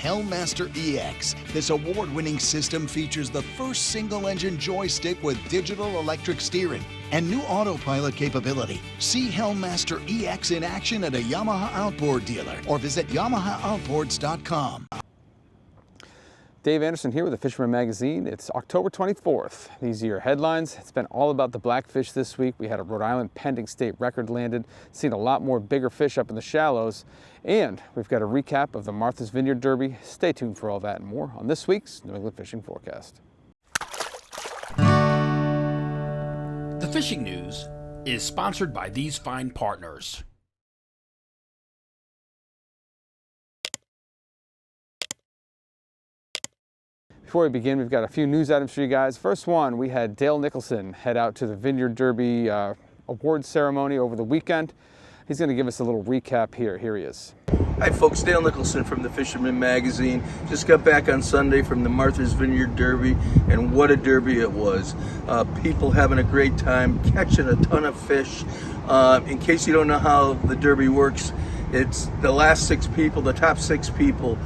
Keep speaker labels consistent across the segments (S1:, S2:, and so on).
S1: Hellmaster EX. This award-winning system features the first single-engine joystick with digital electric steering and new autopilot capability. See Hellmaster EX in action at a Yamaha Outboard dealer or visit YamahaOutboards.com.
S2: Dave Anderson here with the Fisherman magazine. It's October 24th. These are your headlines. It's been all about the blackfish this week. We had a Rhode Island pending state record landed, seen a lot more bigger fish up in the shallows, and we've got a recap of the Martha's Vineyard Derby. Stay tuned for all that and more on this week's New England Fishing Forecast.
S3: The fishing news is sponsored by these fine partners.
S2: Before we begin, we've got a few news items for you guys. First one, we had Dale Nicholson head out to the Vineyard Derby award ceremony over the weekend. He's going to give us a little recap here. Here he is.
S4: Hi folks, Dale Nicholson from the Fisherman magazine. Just got back on Sunday from the Martha's Vineyard Derby, and what a derby it was. People having a great time, catching a ton of fish. In case you don't know how the derby works, it's the last six people, the top six people,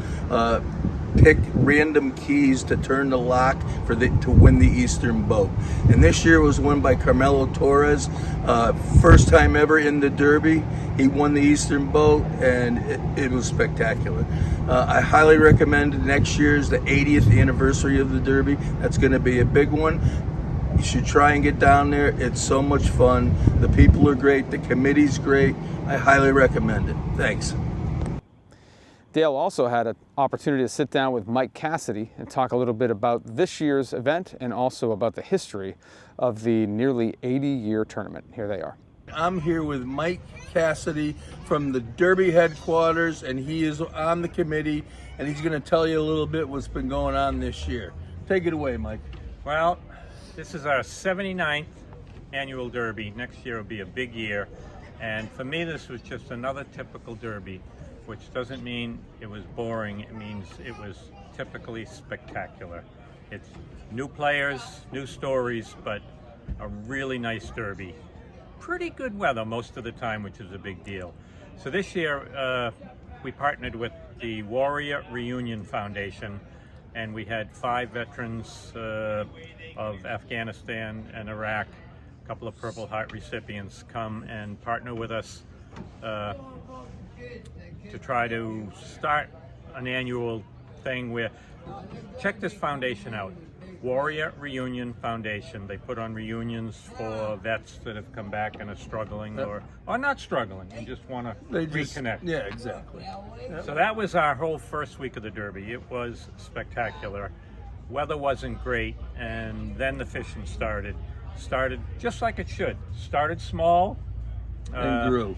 S4: pick random keys to turn the lock to win the Eastern boat. And this year was won by Carmelo Torres. First time ever in the Derby. He won the Eastern boat, and it was spectacular. I highly recommend next year's the 80th anniversary of the Derby. That's going to be a big one. You should try and get down there. It's so much fun. The people are great. The committee's great. I highly recommend it. Thanks.
S2: Dale also had an opportunity to sit down with Mike Cassidy and talk a little bit about this year's event and also about the history of the nearly 80-year tournament. Here they are.
S4: I'm here with Mike Cassidy from the Derby headquarters, and he is on the committee, and he's going to tell you a little bit what's been going on this year. Take it away, Mike.
S5: Well, this is our 79th annual Derby. Next year will be a big year, and for me this was just another typical Derby, which doesn't mean it was boring. It means it was typically spectacular. It's new players, new stories, but a really nice Derby. Pretty good weather most of the time, which is a big deal. So this year we partnered with the Warrior Reunion Foundation, and we had 5 veterans of Afghanistan and Iraq, a couple of Purple Heart recipients, come and partner with us to try to start an annual thing where, check this foundation out, Warrior Reunion Foundation. They put on reunions for vets that have come back and are struggling or not struggling and just want to reconnect.
S4: Yeah, exactly.
S5: So that was our whole first week of the Derby. It was spectacular. Weather wasn't great, and then the fishing started just like it should. Started small
S4: And grew.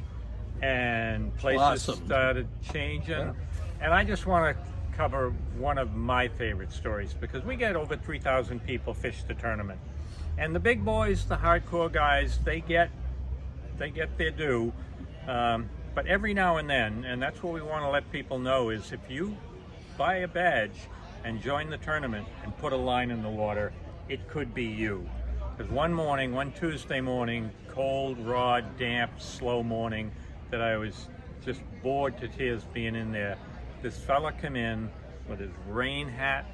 S5: And places
S4: Blossomed.
S5: started changing.
S4: Yeah.
S5: And I just want to cover one of my favorite stories, because we get over 3,000 people fish the tournament. And the big boys, the hardcore guys, they get their due. But every now and then, and that's what we want to let people know, is if you buy a badge and join the tournament and put a line in the water, it could be you. Because one Tuesday morning, cold, raw, damp, slow morning, that I was just bored to tears being in there. This fella come in with his rain hat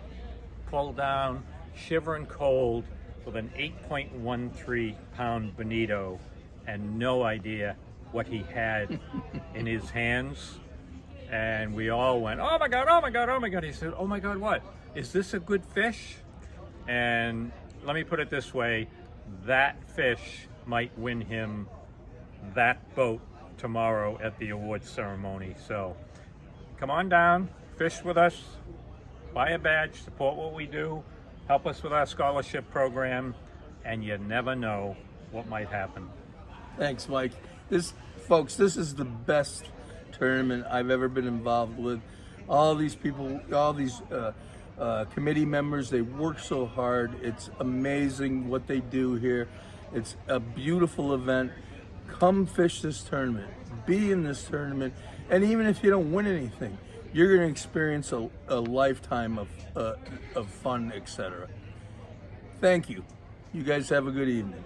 S5: pulled down, shivering cold, with an 8.13 pound bonito and no idea what he had in his hands. And we all went, oh my God, oh my God, oh my God. He said, oh my God, what? Is this a good fish? And let me put it this way, that fish might win him that boat tomorrow at the awards ceremony. So come on down, fish with us, buy a badge, support what we do, help us with our scholarship program, and you never know what might happen.
S4: Thanks, Mike. Folks, this is the best tournament I've ever been involved with. All these people, all these committee members, they work so hard. It's amazing what they do here. It's a beautiful event. Come fish this tournament, be in this tournament, and even if you don't win anything, you're going to experience a lifetime of fun, etc. Thank you. You guys have a good evening.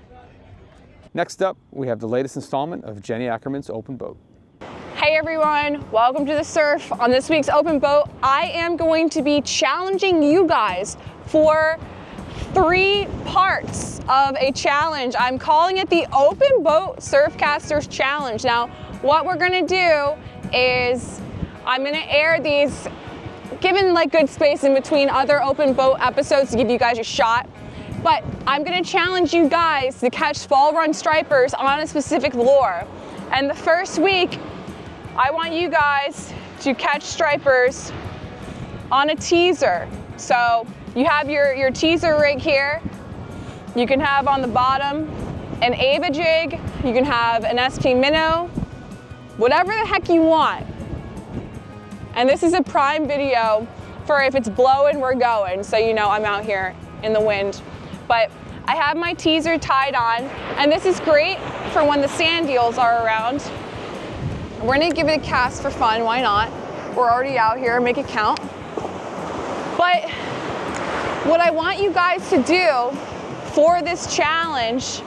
S2: Next up, we have the latest installment of Jenni Ackerman's Open Boat.
S6: Hey Hey everyone, welcome to the surf. On this week's open boat, I am going to be challenging you guys for 3 parts of a challenge. I'm calling it the Open Boat Surfcasters Challenge. Now, what we're gonna do is I'm gonna air these, given like good space in between other open boat episodes to give you guys a shot. But I'm gonna challenge you guys to catch fall run stripers on a specific lure. And the first week, I want you guys to catch stripers on a teaser. So you have your teaser rig here. You can have on the bottom an Ava jig. You can have an SP minnow, whatever the heck you want. And this is a prime video for if it's blowing, we're going. So you know I'm out here in the wind. But I have my teaser tied on, and this is great for when the sand eels are around. We're gonna give it a cast for fun, why not? We're already out here, make it count. But what I want you guys to do for this challenge,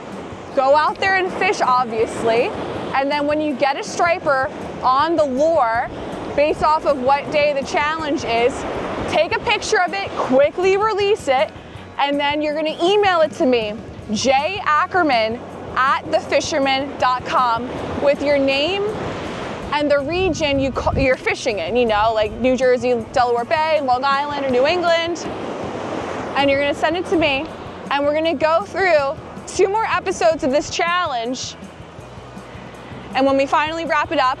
S6: go out there and fish, obviously, and then when you get a striper on the lure, based off of what day the challenge is, take a picture of it, quickly release it, and then you're gonna email it to me, jackerman@thefisherman.com, with your name and the region you're fishing in, you know, like New Jersey, Delaware Bay, Long Island, or New England. And you're gonna send it to me, and we're gonna go through 2 more episodes of this challenge. And when we finally wrap it up,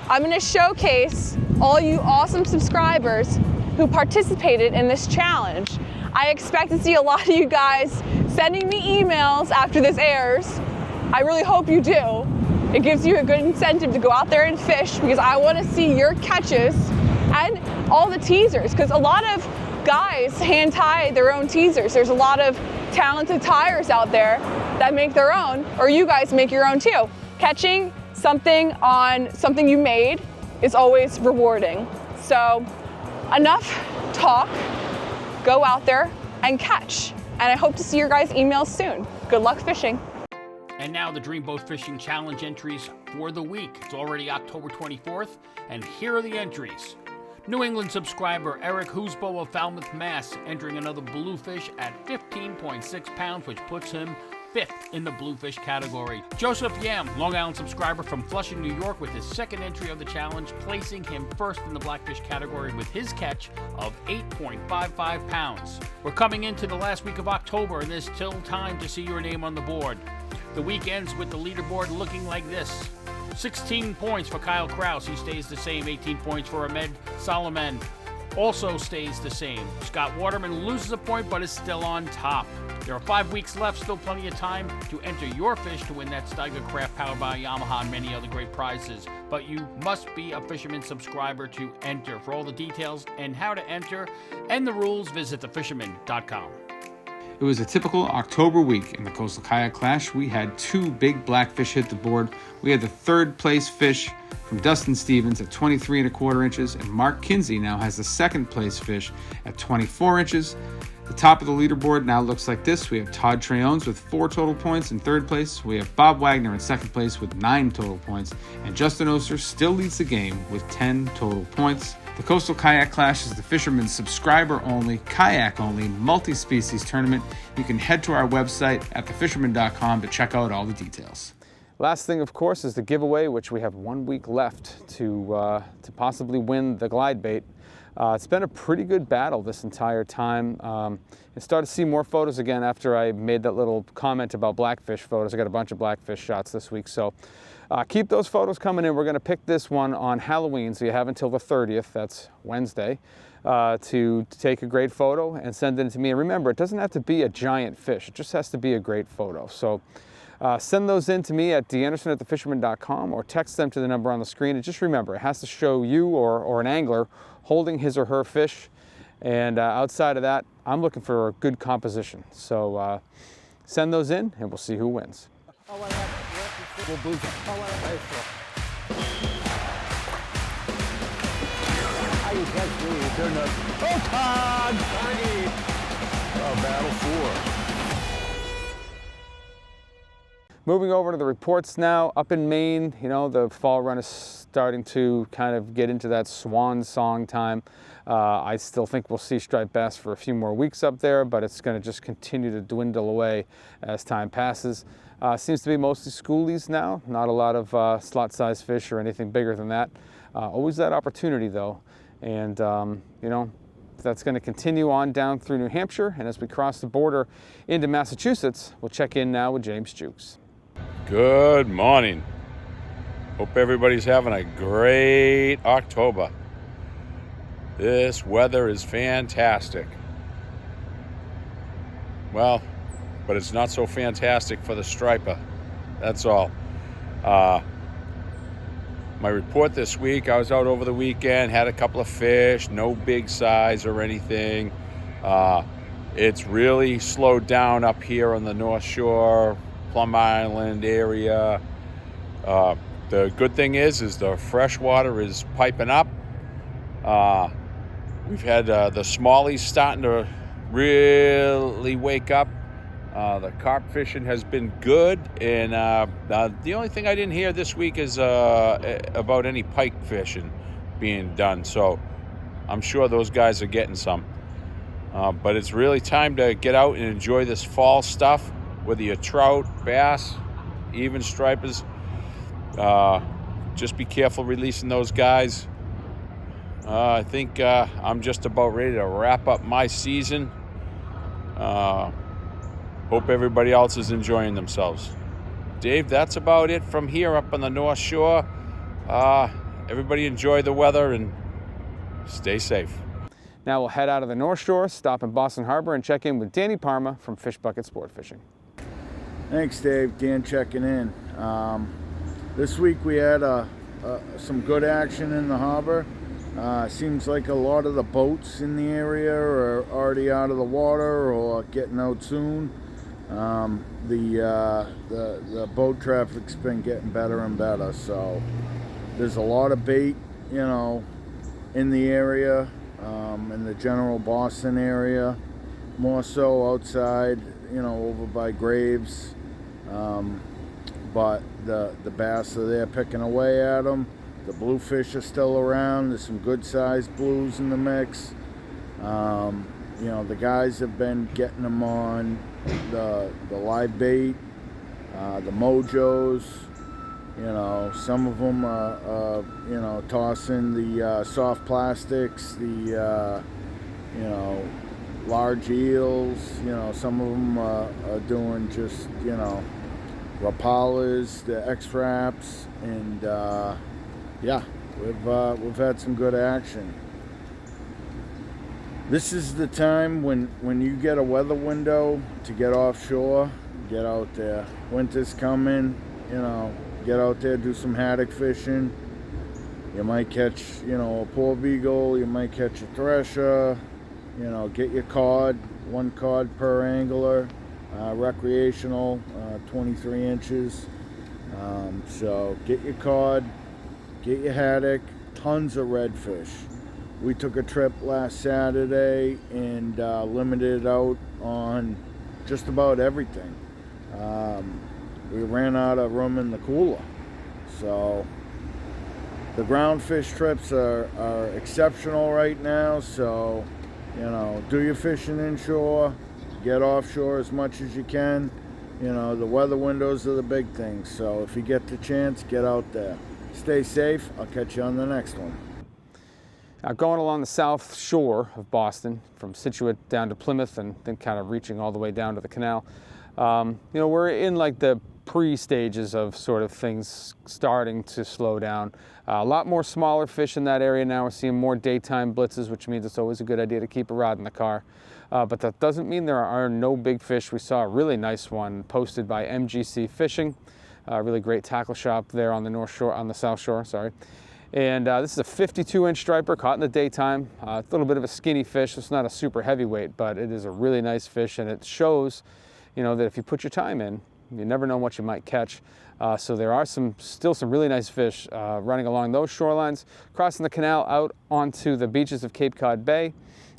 S6: I'm gonna showcase all you awesome subscribers who participated in this challenge. I expect to see a lot of you guys sending me emails after this airs. I really hope you do. It gives you a good incentive to go out there and fish, because I want to see your catches and all the teasers, because a lot of guys hand tie their own teasers. There's a lot of talented tiers out there that make their own, or you guys make your own too. Catching something on something you made is always rewarding. So enough talk, go out there and catch. And I hope to see your guys' emails soon. Good luck fishing.
S3: And now the Dreamboat Fishing Challenge entries for the week. It's already October 24th, and here are the entries. New England subscriber Eric Husbo of Falmouth, Mass, entering another bluefish at 15.6 pounds, which puts him 5th in the bluefish category. Joseph Yam, Long Island subscriber from Flushing, New York, with his 2nd entry of the challenge, placing him 1st in the blackfish category with his catch of 8.55 pounds. We're coming into the last week of October, and there's still time to see your name on the board. The week ends with the leaderboard looking like this. 16 points for Kyle Kraus, he stays the same. 18 points for Ahmed Solomon, also stays the same. Scott Waterman loses a point but is still on top. There are 5 weeks left, still plenty of time to enter your fish to win that Steiger Craft powered by Yamaha and many other great prizes. But you must be a Fisherman subscriber to enter. For all the details and how to enter and the rules, visit thefisherman.com.
S2: It was a typical October week in the Coastal Kayak Clash. We had 2 big blackfish hit the board. We had the 3rd place fish from Dustin Stevens at 23¼ inches, and Mark Kinsey now has the 2nd place fish at 24 inches. The top of the leaderboard now looks like this. We have Todd Treones with 4 total points in 3rd place. We have Bob Wagner in 2nd place with 9 total points, and Justin Oster still leads the game with 10 total points. The Coastal Kayak Clash is the Fisherman's subscriber-only, kayak-only, multi-species tournament. You can head to our website at thefisherman.com to check out all the details. Last thing, of course, is the giveaway, which we have 1 week left to possibly win the glide bait. It's been a pretty good battle this entire time. I started to see more photos again after I made that little comment about blackfish photos. I got a bunch of blackfish shots this week, so keep those photos coming in. We're going to pick this one on Halloween, so you have until the 30th, that's Wednesday, to take a great photo and send it to me. And remember, it doesn't have to be a giant fish. It just has to be a great photo. So send those in to me at danderson@thefisherman.com or text them to the number on the screen. And just remember, it has to show you or an angler holding his or her fish. And outside of that, I'm looking for a good composition. So send those in and we'll see who wins.
S7: Battle 4.
S2: Moving over to the reports now. Up in Maine, you know, the fall run is starting to kind of get into that swan song time. I still think we'll see striped bass for a few more weeks up there, but it's going to just continue to dwindle away as time passes. Seems to be mostly schoolies now, not a lot of slot-sized fish or anything bigger than that. Always that opportunity though, and you know, that's going to continue on down through New Hampshire, and as we cross the border into Massachusetts, we'll check in now with James Jukes.
S7: Good morning. Hope everybody's having a great October. This weather is fantastic. Well, but it's not so fantastic for the striper. That's all. My report this week, I was out over the weekend, had a couple of fish, no big size or anything. It's really slowed down up here on the North Shore, Plum Island area. The good thing is the fresh water is piping up. We've had the smallies starting to really wake up. The carp fishing has been good, and the only thing I didn't hear this week is about any pike fishing being done. So I'm sure those guys are getting some. But it's really time to get out and enjoy this fall stuff, whether you're trout, bass, even stripers. Just be careful releasing those guys. I think I'm just about ready to wrap up my season. Hope everybody else is enjoying themselves. Dave, that's about it from here up on the North Shore. Everybody enjoy the weather and stay safe.
S2: Now we'll head out of the North Shore, stop in Boston Harbor, and check in with Danny Parma from Fish Bucket Sport Fishing.
S8: Thanks, Dave. Dan checking in. This week we had some good action in the harbor. Seems like a lot of the boats in the area are already out of the water or getting out soon. The boat traffic's been getting better and better, so there's a lot of bait, you know, in the area, in the general Boston area, more so outside, you know, over by Graves. But the bass are there picking away at them. The bluefish are still around. There's some good sized blues in the mix. You know, the guys have been getting them on the live bait, the mojos. You know, some of them are you know, tossing the soft plastics, the you know, large eels. You know, some of them are doing just, you know, Rapalas, the X-Wraps, and yeah, we've had some good action. This is the time when you get a weather window to get offshore, get out there. Winter's coming, you know, get out there, do some haddock fishing. You might catch, you know, a poor beagle, you might catch a thresher, you know, get your cod, 1 cod per angler, recreational, 23 inches. So get your cod, get your haddock, tons of redfish. We took a trip last Saturday and limited out on just about everything. We ran out of room in the cooler. So the ground fish trips are exceptional right now. So, you know, do your fishing inshore, get offshore as much as you can. You know, the weather windows are the big things. So if you get the chance, get out there. Stay safe. I'll catch you on the next one.
S2: Now going along the south shore of Boston, from Situate down to Plymouth and then kind of reaching all the way down to the canal, you know, we're in like the pre-stages of sort of things starting to slow down. A lot more smaller fish in that area now. We're seeing more daytime blitzes, which means it's always a good idea to keep a rod in the car. But that doesn't mean there are no big fish. We saw a really nice one posted by MGC Fishing, a really great tackle shop there on the North Shore, on the South Shore, sorry. And this is a 52-inch striper caught in the daytime. A little bit of a skinny fish. It's not a super heavyweight, but it is a really nice fish, and it shows, you know, that if you put your time in, you never know what you might catch. So there are still some really nice fish running along those shorelines, crossing the canal out onto the beaches of Cape Cod Bay.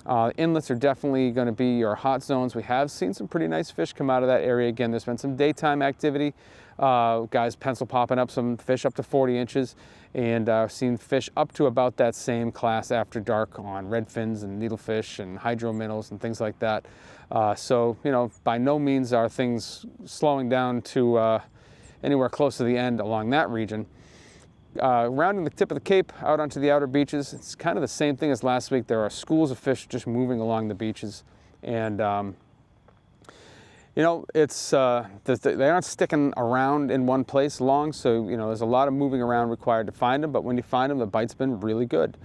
S2: Inlets are definitely going to be your hot zones. We have seen some pretty nice fish come out of that area. Again, there's been some daytime activity. Guys pencil popping up some fish up to 40 inches, and seen fish up to about that same class after dark on redfins and needlefish and hydro minnows and things like that. So, you know, by no means are things slowing down to anywhere close to the end along that region. Rounding the tip of the Cape out onto the outer beaches, it's kind of the same thing as last week. There are schools of fish just moving along the beaches, and you know, it's they aren't sticking around in one place long, so you know there's a lot of moving around required to find them. But when you find them, the bite's been really good.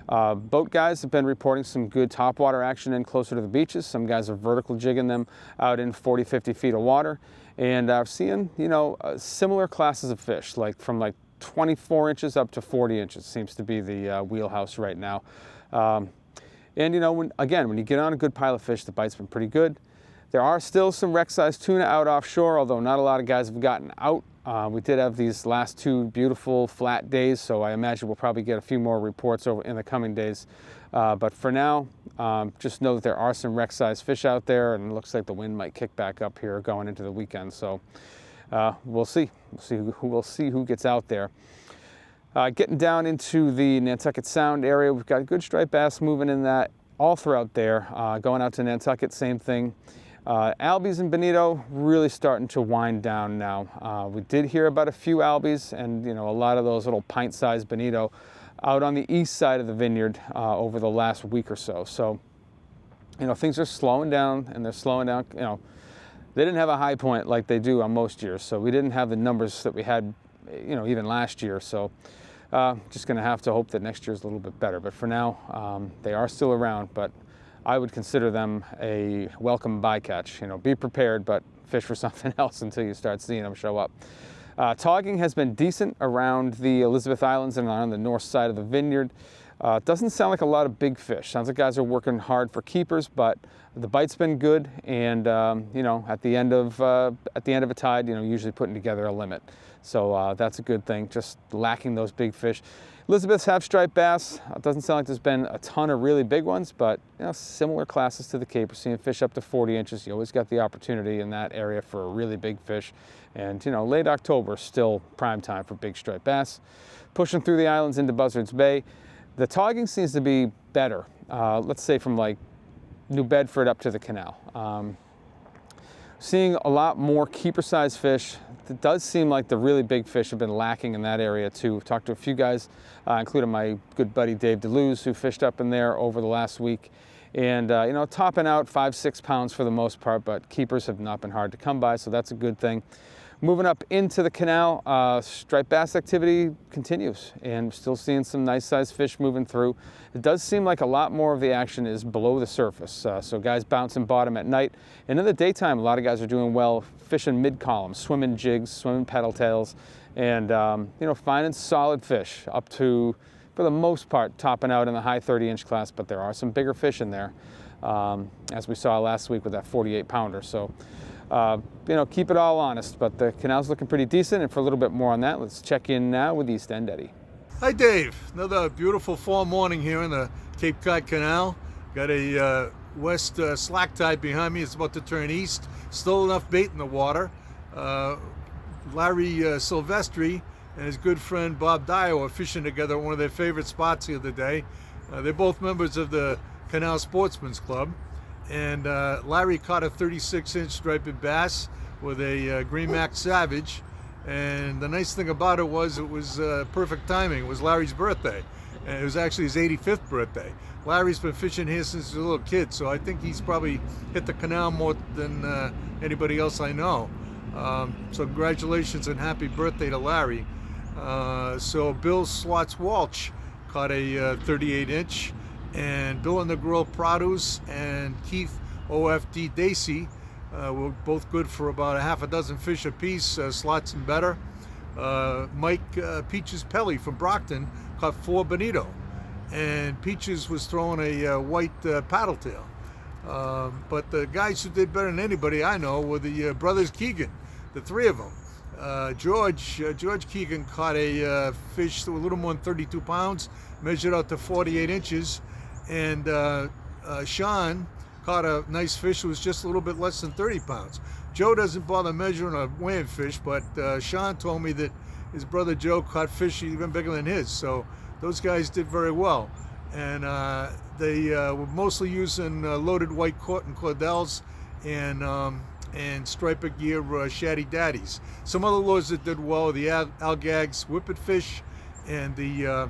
S2: Boat guys have been reporting some good topwater action in closer to the beaches. Some guys are vertical jigging them out in 40, 50 feet of water, and I've seen, you know, similar classes of fish, like from like 24 inches up to 40 inches seems to be the wheelhouse right now. And you know, when you get on a good pile of fish, the bite's been pretty good. There are still some wreck-sized tuna out offshore, although not a lot of guys have gotten out. We did have these last 2 beautiful flat days, so I imagine we'll probably get a few more reports over in the coming days. But for now, just know that there are some wreck-sized fish out there, and it looks like the wind might kick back up here going into the weekend. So we'll see. We'll see who gets out there. Getting down into the Nantucket Sound area, we've got good striped bass moving in that all throughout there. Going out to Nantucket, same thing. Albies and bonito really starting to wind down now. We did hear about a few albies and, you know, a lot of those little pint-sized bonito out on the east side of the vineyard over the last week or so. So, you know, things are slowing down, and they're slowing down. You know, they didn't have a high point like they do on most years, so we didn't have the numbers that we had, you know, even last year. So just going to have to hope that next year's a little bit better. But for now, they are still around, but I would consider them a welcome bycatch. You know, be prepared, but fish for something else until you start seeing them show up. Togging has been decent around the Elizabeth Islands and on the north side of the vineyard. It doesn't sound like a lot of big fish. Sounds like guys are working hard for keepers, but the bite's been good, and you know, at the end of a tide, you know, usually putting together a limit. So that's a good thing. Just lacking those big fish. Elizabeth's have striped bass. It doesn't sound like there's been a ton of really big ones, but you know, similar classes to the Cape. We're seeing fish up to 40 inches. You always got the opportunity in that area for a really big fish. And you know, late October is still prime time for big striped bass. Pushing through the islands into Buzzards Bay. The togging seems to be better. Let's say from like New Bedford up to the canal. Seeing a lot more keeper-sized fish. It does seem like the really big fish have been lacking in that area too. We've talked to a few guys, including my good buddy Dave DeLuz, who fished up in there over the last week. And you know, topping out 5-6 pounds for the most part, but keepers have not been hard to come by, so that's a good thing. Moving up into the canal, striped bass activity continues, and we're still seeing some nice sized fish moving through. It does seem like a lot more of the action is below the surface, so guys bouncing bottom at night. And in the daytime, a lot of guys are doing well fishing mid-column, swimming jigs, swimming pedal tails, and you know, finding solid fish up to, for the most part, topping out in the high 30-inch class, but there are some bigger fish in there, as we saw last week with that 48-pounder. So. You know, keep it all honest, but the canal's looking pretty decent, and for a little bit more on that, let's check in now with East End Eddie.
S9: Hi Dave, another beautiful fall morning here in the Cape Cod Canal. Got a west slack tide behind me. It's about to turn east. Still enough bait in the water. Larry Silvestri and his good friend Bob Dio are fishing together at one of their favorite spots the other day. They're both members of the Canal Sportsman's Club. And Larry caught a 36-inch striped bass with a Green Mac Savage. And the nice thing about it was perfect timing. It was Larry's birthday. And it was actually his 85th birthday. Larry's been fishing here since he was a little kid, so I think he's probably hit the canal more than anybody else I know. So congratulations and happy birthday to Larry. So Bill Slots Walsh caught a 38-inch. And Bill and the Girl Produce and Keith OFD Dacey were both good for about a half a dozen fish apiece, slots and better. Mike Peaches Pelly from Brockton caught 4 bonito, and Peaches was throwing a white paddle tail. But the guys who did better than anybody I know were the brothers Keegan, the 3 of them. George Keegan caught a fish that was a little more than 32 pounds, measured out to 48 inches. And Sean caught a nice fish that was just a little bit less than 30 pounds. Joe doesn't bother measuring or weighing fish, but Sean told me that his brother Joe caught fish even bigger than his. So those guys did very well. And they were mostly using loaded white cotton cordels and striper gear shaddy daddies. Some other lures that did well, the Algags whippet fish and the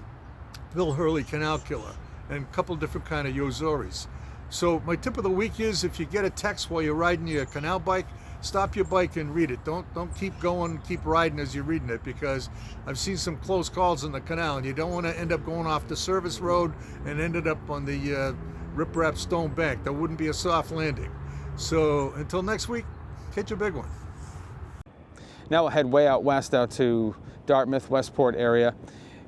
S9: Bill Hurley canal killer, and a couple different kind of yozoris. So my tip of the week is, if you get a text while you're riding your canal bike, stop your bike and read it. Don't keep going, keep riding as you're reading it, because I've seen some close calls in the canal, and you don't want to end up going off the service road and ended up on the riprap stone bank. That wouldn't be a soft landing. So until next week, catch a big one.
S2: Now we'll head way out west, out to Dartmouth, Westport area.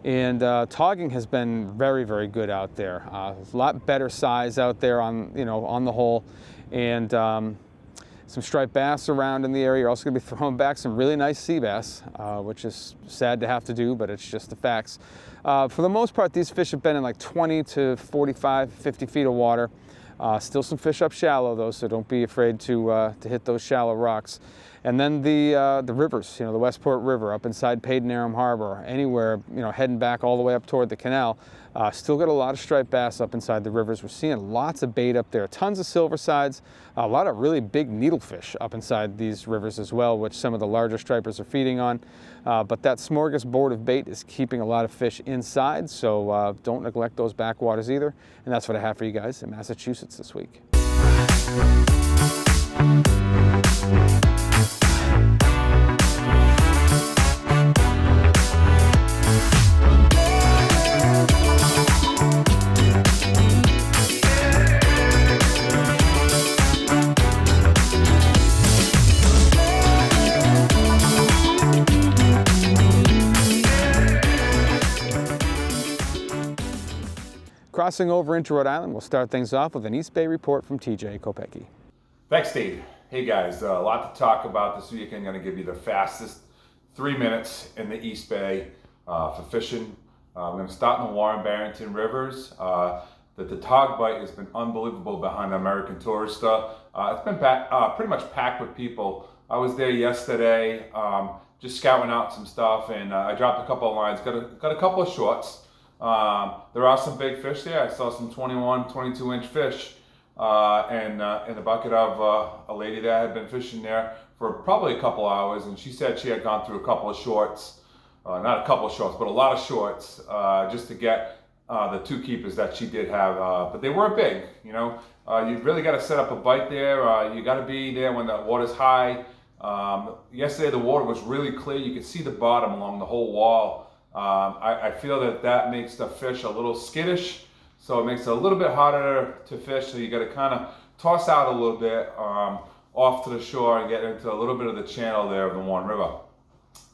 S2: And togging has been very, very good out there. A lot better size out there on the whole, and some striped bass around in the area. You're also going to be throwing back some really nice sea bass, which is sad to have to do, but it's just the facts. For the most part, these fish have been in like 20 to 45, 50 feet of water. Still some fish up shallow though, so don't be afraid to hit those shallow rocks. And then the rivers, the Westport River up inside Paden Harbor, anywhere, heading back all the way up toward the canal. Still got a lot of striped bass up inside the rivers. We're seeing lots of bait up there, tons of silver sides, a lot of really big needlefish up inside these rivers as well, which some of the larger stripers are feeding on. But that smorgasbord of bait is keeping a lot of fish inside, so don't neglect those backwaters either. And that's what I have for you guys in Massachusetts this week. Crossing over into Rhode Island, we'll start things off with an East Bay report from TJ Kopecki.
S10: Thanks, Steve. Hey guys, a lot to talk about this week. I'm going to give you the fastest 3 minutes in the East Bay for fishing. I'm going to start in the Warren Barrington rivers. The tog bite has been unbelievable behind the American Tourister. It's been pretty much packed with people. I was there yesterday, just scouting out some stuff, and I dropped a couple of lines. Got a couple of shorts. There are some big fish there. I saw some 21, 22-inch fish, and in the bucket of a lady that had been fishing there for probably a couple hours, and she said she had gone through a couple of shorts, not a couple of shorts, but a lot of shorts, just to get the two keepers that she did have, but they were big. You really got to set up a bite there. You got to be there when the water's high. Yesterday the water was really clear. You could see the bottom along the whole wall. I feel that makes the fish a little skittish, so it makes it a little bit harder to fish. So you got to kind of toss out a little bit off to the shore and get into a little bit of the channel there of the Warren River.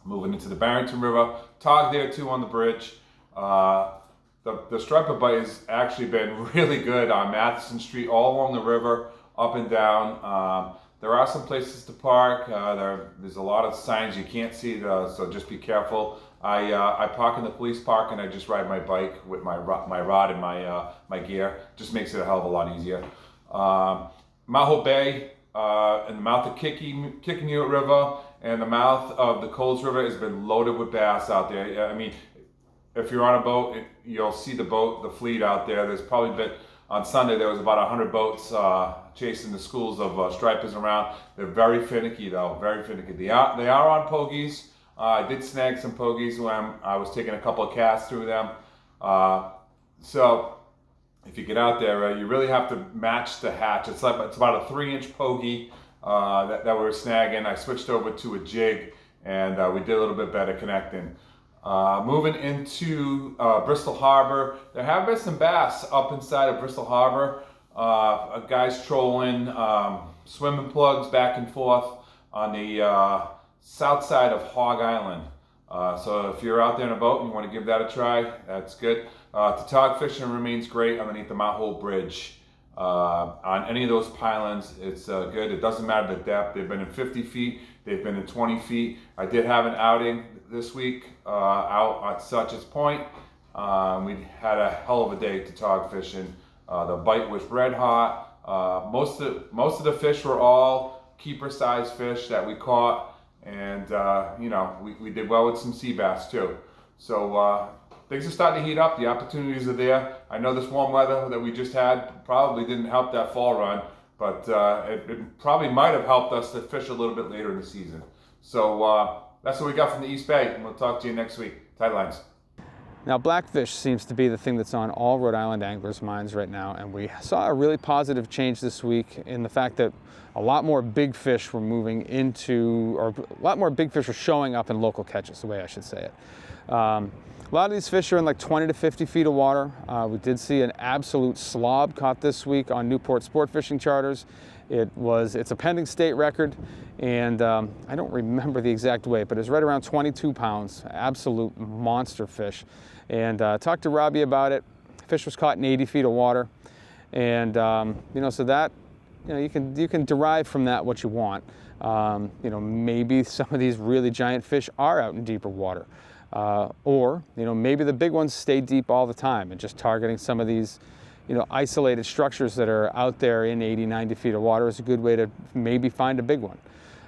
S10: Moving into the Barrington River, tog there too on the bridge. The striper bite has actually been really good on Matheson Street, all along the river, up and down. There are some places to park. There's a lot of signs you can't see, so just be careful. I park in the police park and I just ride my bike with my rod and my gear. Just makes it a hell of a lot easier. Maho Bay and the mouth of Kickinewit River and the mouth of the Coles River has been loaded with bass out there. I mean, if you're on a boat, you'll see the fleet out there. There's probably been, on Sunday, there was about 100 boats chasing the schools of stripers around. They're very finicky though, very finicky. They are on pogies. I did snag some pogies when I was taking a couple of casts through them. So if you get out there, you really have to match the hatch. It's about a 3-inch pogie that we were snagging. I switched over to a jig, and we did a little bit better connecting. Moving into Bristol Harbor, there have been some bass up inside of Bristol Harbor. Guys trolling swimming plugs back and forth on the south side of Hog Island. So if you're out there in a boat and you want to give that a try, that's good. Tog fishing remains great underneath the Mount Hope Bridge. On any of those pylons, it's good. It doesn't matter the depth. They've been in 50 feet. They've been in 20 feet. I did have an outing this week out at Suchess Point. We had a hell of a day to tog fishing. The bite was red hot. Most of the fish were all keeper size fish that we caught, and you know, we did well with some sea bass too. So things are starting to heat up. The opportunities are there. I know this warm weather that we just had probably didn't help that fall run, but it probably might have helped us to fish a little bit later in the season. So that's what we got from the East Bay, and we'll talk to you next week. Tight lines.
S2: Now, blackfish seems to be the thing that's on all Rhode Island anglers' minds right now, and we saw a really positive change this week in the fact that a lot more big fish were moving into, or a lot more big fish were showing up in local catches, the way I should say it. A lot of these fish are in like 20 to 50 feet of water. We did see an absolute slob caught this week on Newport Sportfishing Charters. It's a pending state record, and I don't remember the exact weight, but it's right around 22 pounds, absolute monster fish. And talked to Robbie about it. Fish was caught in 80 feet of water, and you know, so that, you know, you can derive from that what you want. You know, maybe some of these really giant fish are out in deeper water, or you know, maybe the big ones stay deep all the time, and just targeting some of these, you know, isolated structures that are out there in 80, 90 feet of water is a good way to maybe find a big one.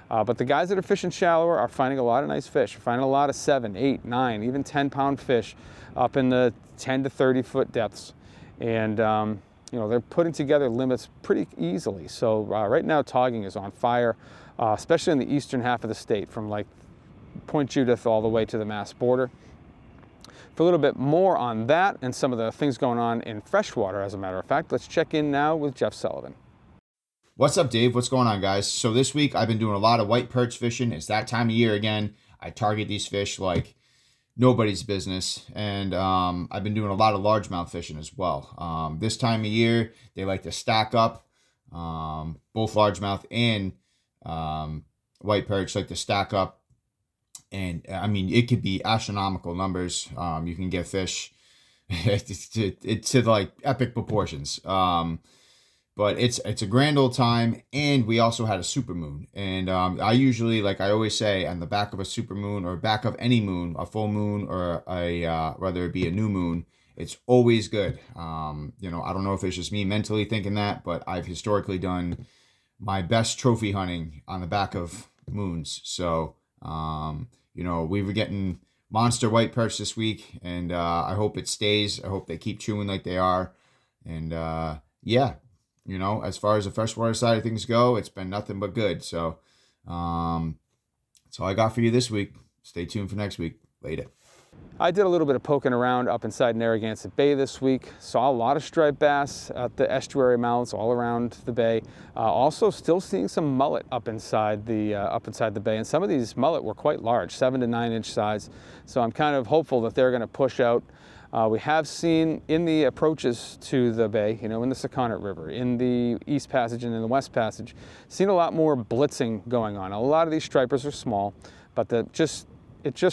S2: But the guys that are fishing shallower are finding a lot of nice fish. We're finding a lot of 7, 8, 9, even 10-pound fish up in the 10 to 30 foot depths. And you know, they're putting together limits pretty easily. So right now togging is on fire, especially in the eastern half of the state, from like Point Judith all the way to the Mass border. For a little bit more on that and some of the things going on in freshwater, as a matter of fact, let's check in now with Jeff Sullivan.
S11: What's up, Dave? What's going on, guys? So this week I've been doing a lot of white perch fishing. It's that time of year again. I target these fish like nobody's business, and I've been doing a lot of largemouth fishing as well. This time of year, they like to stack up. Both largemouth and white perch like to stack up. And I mean, it could be astronomical numbers. You can get fish it's to like epic proportions. But it's a grand old time, and we also had a supermoon. And I usually, like I always say, on the back of a supermoon or back of any moon, a full moon or whether it be a new moon, it's always good. You know, I don't know if it's just me mentally thinking that, but I've historically done my best trophy hunting on the back of moons. So, you know, we were getting monster white perch this week, and I hope it stays. I hope they keep chewing like they are. And yeah. You know, as far as the freshwater side of things go, it's been nothing but good. So that's all I got for you this week. Stay tuned for next week. Later.
S2: I did a little bit of poking around up inside Narragansett Bay this week. Saw a lot of striped bass at the estuary mouths all around the bay. Also still seeing some mullet up inside the bay. And some of these mullet were quite large, 7 to 9 inch size. So I'm kind of hopeful that they're going to push out. We have seen in the approaches to the bay, you know, in the Sakonnet River, in the East Passage and in the West Passage, seen a lot more blitzing going on. A lot of these stripers are small, but it just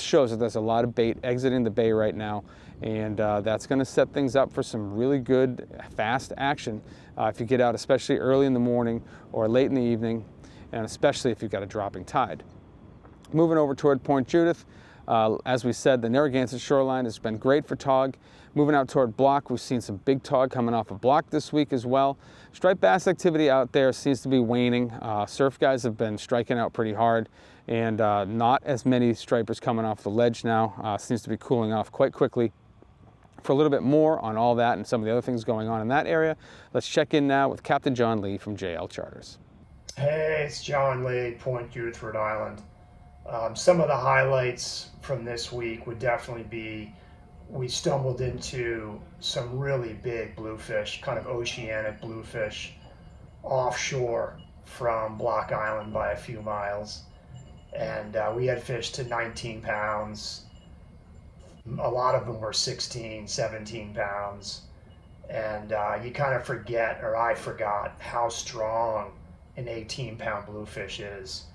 S2: shows that there's a lot of bait exiting the bay right now, and that's going to set things up for some really good, fast action if you get out, especially early in the morning or late in the evening, and especially if you've got a dropping tide. Moving over toward Point Judith. As we said, the Narragansett shoreline has been great for tog. Moving out toward Block, we've seen some big tog coming off of Block this week as well. Striped bass activity out there seems to be waning. Surf guys have been striking out pretty hard, and not as many stripers coming off the ledge now. Seems to be cooling off quite quickly. For a little bit more on all that and some of the other things going on in that area, let's check in now with Captain John Lee from JL Charters.
S12: Hey, it's John Lee, Point Judith, Rhode Island. Some of the highlights from this week would definitely be we stumbled into some really big bluefish, kind of oceanic bluefish, offshore from Block Island by a few miles. And we had fish to 19 pounds. A lot of them were 16, 17 pounds. And you kind of forget, or I forgot, how strong an 18-pound bluefish is.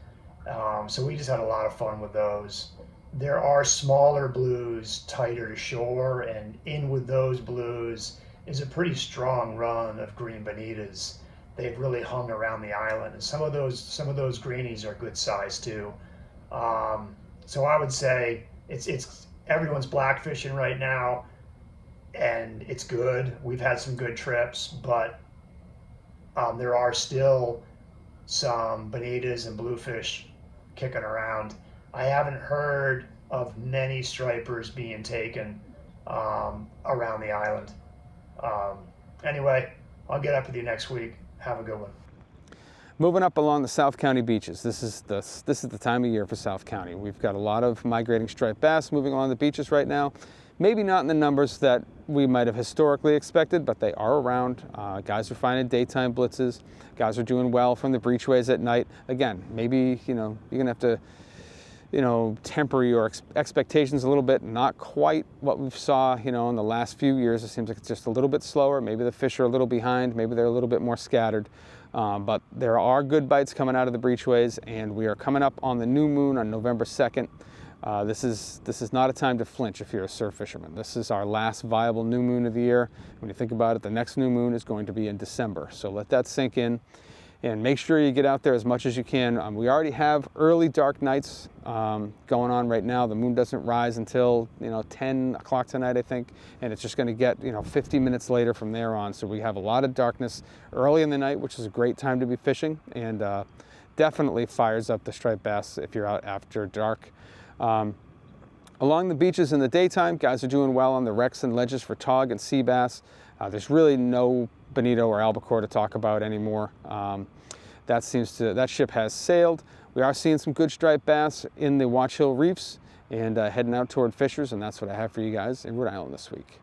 S12: So we just had a lot of fun with those. There are smaller blues tighter to shore, and in with those blues is a pretty strong run of green bonitas. They've really hung around the island, and some of those greenies are good size too. So I would say it's everyone's blackfishing right now. and it's good. We've had some good trips, but there are still some bonitas and bluefish kicking around. I haven't heard of many stripers being taken around the island. Anyway, I'll get up with you next week. Have a good one.
S2: Moving up along the South County beaches, this is the time of year for South County. We've got a lot of migrating striped bass moving along the beaches right now. Maybe not in the numbers that we might have historically expected, but they are around. Guys are finding daytime blitzes. Guys are doing well from the breachways at night. Again, maybe you're gonna have to temper your expectations a little bit. Not quite what we've saw in the last few years. It seems like it's just a little bit slower. Maybe the fish are a little behind. Maybe they're a little bit more scattered. But there are good bites coming out of the breachways, and we are coming up on the new moon on November 2nd. This is not a time to flinch if you're a surf fisherman. This is our last viable new moon of the year. When you think about it, the next new moon is going to be in December. So let that sink in and make sure you get out there as much as you can. We already have early dark nights going on right now. The moon doesn't rise until 10 o'clock tonight, I think, and it's just going to get 50 minutes later from there on. So we have a lot of darkness early in the night, which is a great time to be fishing, and definitely fires up the striped bass if you're out after dark. Along the beaches in the daytime, guys are doing well on the wrecks and ledges for tog and sea bass. There's really no bonito or albacore to talk about anymore. That ship has sailed. We are seeing some good striped bass in the Watch Hill reefs and heading out toward Fishers, and that's what I have for you guys in Rhode Island this week.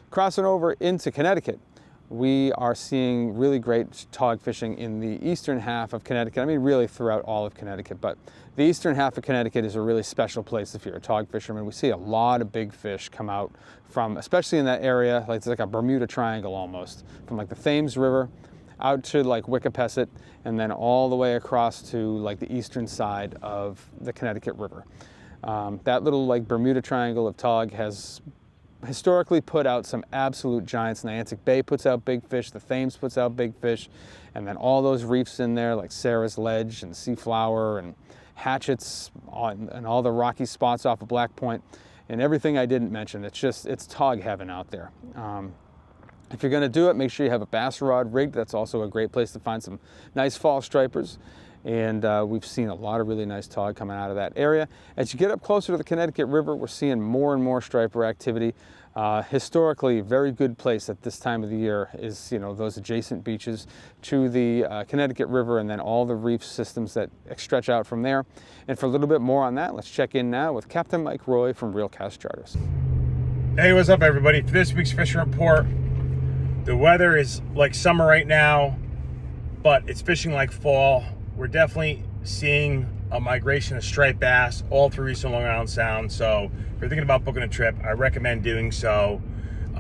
S2: Crossing over into Connecticut, we are seeing really great tog fishing in the eastern half of Connecticut. I mean, really throughout all of Connecticut, but the eastern half of Connecticut is a really special place if you're a tog fisherman. We see a lot of big fish come out from, especially in that area, like it's like a Bermuda Triangle almost, from like the Thames River out to like Wickapesset, and then all the way across to like the eastern side of the Connecticut River. That little like Bermuda Triangle of tog has historically put out some absolute giants. Niantic Bay puts out big fish, the Thames puts out big fish, and then all those reefs in there like Sarah's Ledge and Seaflower and Hatchets and all the rocky spots off of Black Point and everything I didn't mention. It's tog heaven out there. If you're going to do it, make sure you have a bass rod rigged. That's also a great place to find some nice fall stripers. And we've seen a lot of really nice tog coming out of that area. As you get up closer to the Connecticut River, we're seeing more and more striper activity. Historically, very good place at this time of the year is those adjacent beaches to the Connecticut River, and then all the reef systems that stretch out from there. And for a little bit more on that, let's check in now with Captain Mike Roy from Realcast Charters.
S13: Hey, what's up everybody? For this week's fishing report, the weather is like summer right now, but it's fishing like fall. We're definitely seeing a migration of striped bass all through Eastern Long Island Sound. So if you're thinking about booking a trip, I recommend doing so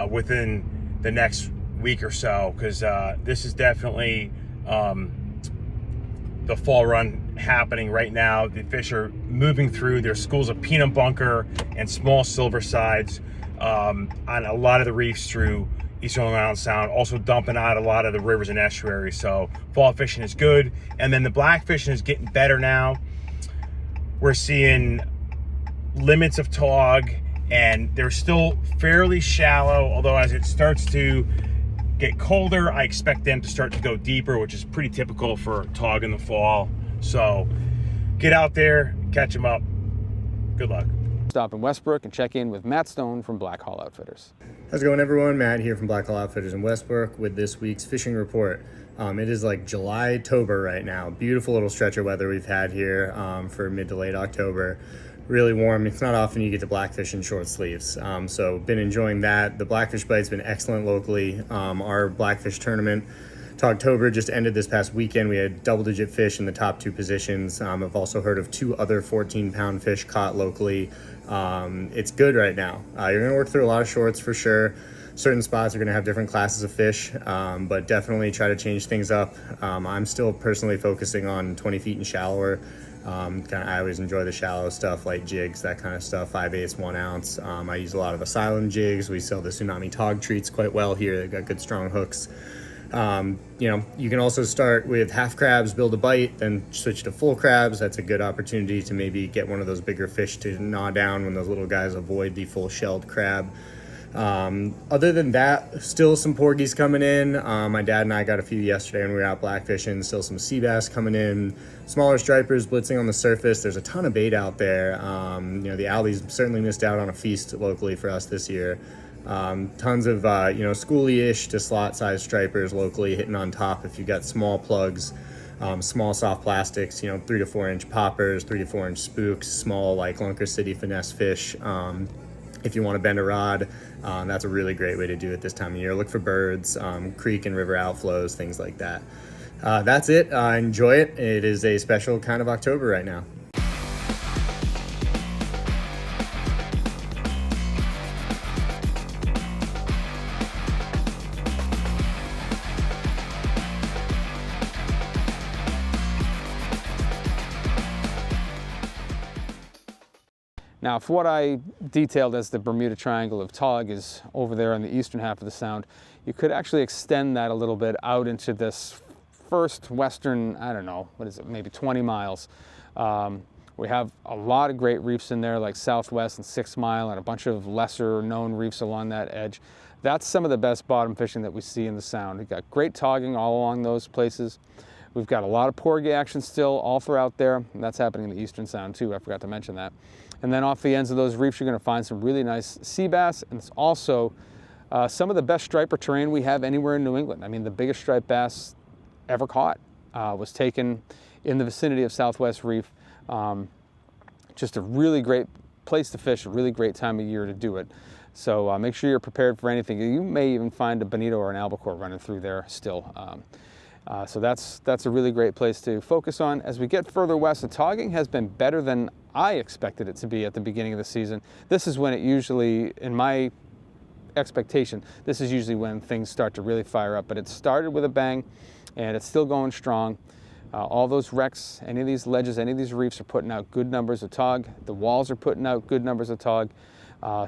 S13: within the next week or so, because this is definitely the fall run happening right now. The fish are moving through. There's schools of peanut bunker and small silver sides on a lot of the reefs through Eastern Long Island Sound, also dumping out a lot of the rivers and estuaries. So fall fishing is good. And then the black fishing is getting better now. We're seeing limits of tog, and they're still fairly shallow, although as it starts to get colder, I expect them to start to go deeper, which is pretty typical for tog in the fall. So get out there, catch them up. Good luck.
S2: Stop in Westbrook and check in with Matt Stone from Black Hall Outfitters.
S14: How's it going, everyone? Matt here from Black Hall Outfitters in Westbrook with this week's fishing report. It is like July-tober right now. Beautiful little stretch of weather we've had here for mid to late October. Really warm. It's not often you get to blackfish in short sleeves. So been enjoying that. The blackfish bite's been excellent locally. Our blackfish tournament Togtober just ended this past weekend. We had double-digit fish in the top two positions. I've also heard of 2 other 14-pound fish caught locally. It's good right now. You're going to work through a lot of shorts for sure. Certain spots are going to have different classes of fish, but definitely try to change things up. I'm still personally focusing on 20 feet and shallower I always enjoy the shallow stuff like jigs, that kind of stuff, 5/8, 1 ounce. I use a lot of Asylum jigs. We sell the Tsunami Tog treats quite well here. They've got good strong hooks. You can also start with half crabs, build a bite, then switch to full crabs. That's a good opportunity to maybe get one of those bigger fish to gnaw down when those little guys avoid the full shelled crab. Other than that, still some porgies coming in. My dad and I got a few yesterday when we were out blackfishing. Still some sea bass coming in, smaller stripers blitzing on the surface. There's a ton of bait out there. The Owlies certainly missed out on a feast locally for us this year. Tons of schoolie-ish to slot-sized stripers locally hitting on top if you got small plugs, small soft plastics, 3 to 4 inch poppers, 3 to 4 inch spooks, small like Lunker City finesse fish. If you want to bend a rod, that's a really great way to do it this time of year. Look for birds, creek and river outflows, things like that. That's it. Enjoy it. It is a special kind of October right now.
S2: Now, for what I detailed as the Bermuda Triangle of Tog is over there on the eastern half of the sound, you could actually extend that a little bit out into this first western, I don't know, what is it, maybe 20 miles. We have a lot of great reefs in there, like Southwest and 6 Mile, and a bunch of lesser known reefs along that edge. That's some of the best bottom fishing that we see in the sound. We've got great togging all along those places. We've got a lot of porgy action still all throughout there, and that's happening in the eastern sound too. I forgot to mention that. And then off the ends of those reefs, you're going to find some really nice sea bass, and it's also some of the best striper terrain we have anywhere in New England. I mean, the biggest striped bass ever caught was taken in the vicinity of Southwest Reef. Just a really great place to fish, a really great time of year to do it. So make sure you're prepared for anything. You may even find a bonito or an albacore running through there still. So that's a really great place to focus on. As we get further west, the togging has been better than I expected it to be at the beginning of the season. This is when it usually, in my expectation, this is usually when things start to really fire up. But it started with a bang, and it's still going strong. All those wrecks, any of these ledges, any of these reefs are putting out good numbers of tog. The walls are putting out good numbers of tog.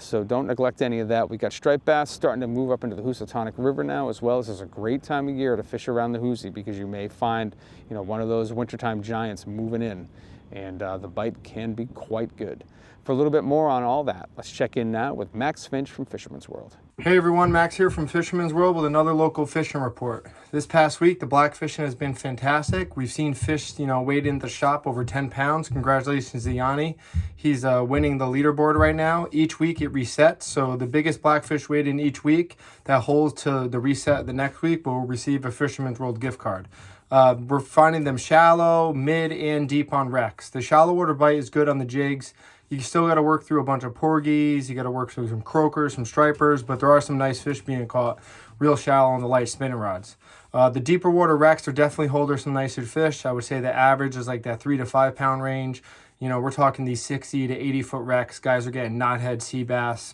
S2: So don't neglect any of that. We got striped bass starting to move up into the Housatonic River now, as well as it's a great time of year to fish around the Hoosie, because you may find, one of those wintertime giants moving in, and the bite can be quite good. For a little bit more on all that, let's check in now with Max Finch from Fisherman's World.
S15: Hey everyone, Max here from Fisherman's World with another local fishing report. This past week, the black fishing has been fantastic. We've seen fish, weighed in the shop over 10 pounds. Congratulations to Yanni. He's winning the leaderboard right now. Each week it resets, so the biggest blackfish weighed in each week that holds to the reset the next week will receive a Fisherman's World gift card. We're finding them shallow, mid, and deep on wrecks. The shallow water bite is good on the jigs. You still got to work through a bunch of porgies. You got to work through some croakers, some stripers, but there are some nice fish being caught real shallow on the light spinning rods. The deeper water wrecks are definitely holding some nicer fish. I would say the average is like that 3 to 5 pound range. We're talking these 60 to 80 foot wrecks. Guys are getting knothead sea bass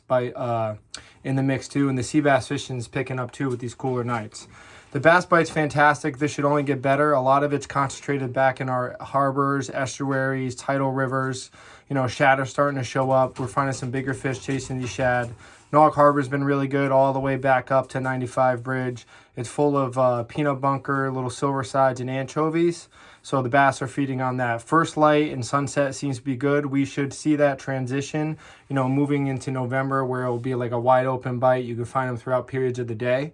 S15: in the mix too, and the sea bass fishing is picking up too with these cooler nights. The bass bite's fantastic. This should only get better. A lot of it's concentrated back in our harbors, estuaries, tidal rivers. Shad are starting to show up. We're finding some bigger fish chasing these shad. Nog Harbor's been really good all the way back up to 95 Bridge. It's full of peanut bunker, little silver sides, and anchovies. So the bass are feeding on that. First light and sunset seems to be good. We should see that transition, moving into November, where it will be like a wide open bite. You can find them throughout periods of the day.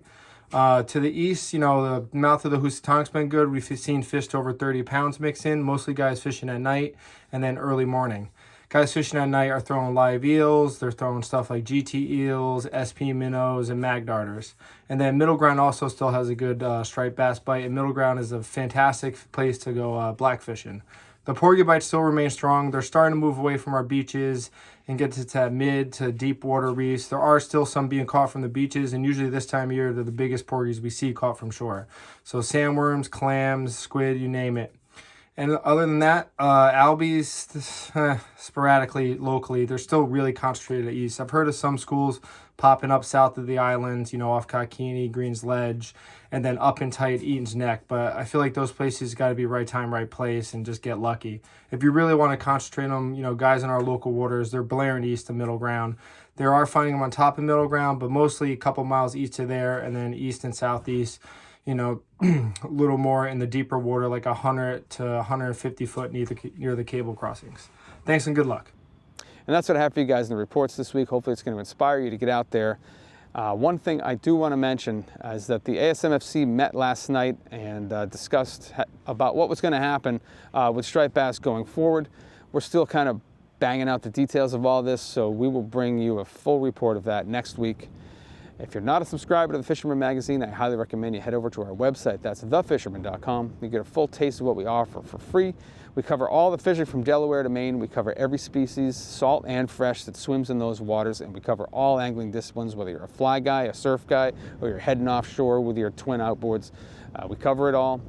S15: To the east, the mouth of the Housatonic's been good. We've seen fish to over 30 pounds mix in, mostly guys fishing at night and then early morning. Guys fishing at night are throwing live eels. They're throwing stuff like GT eels, SP minnows, and mag darters. And then Middle Ground also still has a good striped bass bite, and Middle Ground is a fantastic place to go black fishing. The porgy bites still remain strong. They're starting to move away from our beaches and get to that mid to deep water reefs. There are still some being caught from the beaches, and usually this time of year, they're the biggest porgies we see caught from shore. So sandworms, clams, squid, you name it. And other than that, albies, sporadically, locally, they're still really concentrated at east. I've heard of some schools popping up south of the islands, you know, off Kakini, Green's Ledge, and then up and tight Eaton's Neck. But I feel like those places got to be right time, right place, and just get lucky. If you really want to concentrate them, you know, guys in our local waters, they're blaring east of Middle Ground. They are finding them on top of Middle Ground, but mostly a couple miles east of there, and then east and southeast, you know, a little more in the deeper water, like 100 to 150 foot near the cable crossings. Thanks and good luck.
S2: And that's what I have for you guys in the reports this week. Hopefully it's going to inspire you to get out there. One thing I do want to mention is that the ASMFC met last night and discussed about what was going to happen with striped bass going forward. We're still kind of banging out the details of all this, so we will bring you a full report of that next week. If you're not a subscriber to the Fisherman magazine, I highly recommend you head over to our website. That's thefisherman.com. You get a full taste of what we offer for free. We cover all the fishing from Delaware to Maine. We cover every species, salt and fresh, that swims in those waters, and we cover all angling disciplines, whether you're a fly guy, a surf guy, or you're heading offshore with your twin outboards. We cover it all.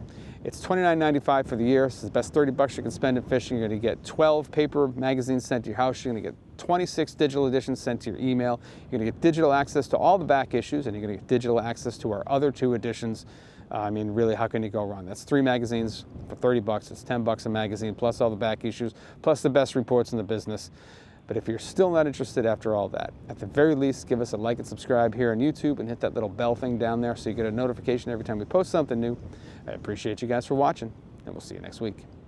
S2: It's $29.95 for the year. It's the best $30 you can spend in fishing. You're going to get 12 paper magazines sent to your house. You're going to get 26 digital editions sent to your email. You're going to get digital access to all the back issues, and you're going to get digital access to our other 2 editions. I mean, really, how can you go wrong? That's 3 magazines for $30. It's $10 a magazine, plus all the back issues, plus the best reports in the business. But if you're still not interested after all that, at the very least, give us a like and subscribe here on YouTube and hit that little bell thing down there so you get a notification every time we post something new. I appreciate you guys for watching, and we'll see you next week.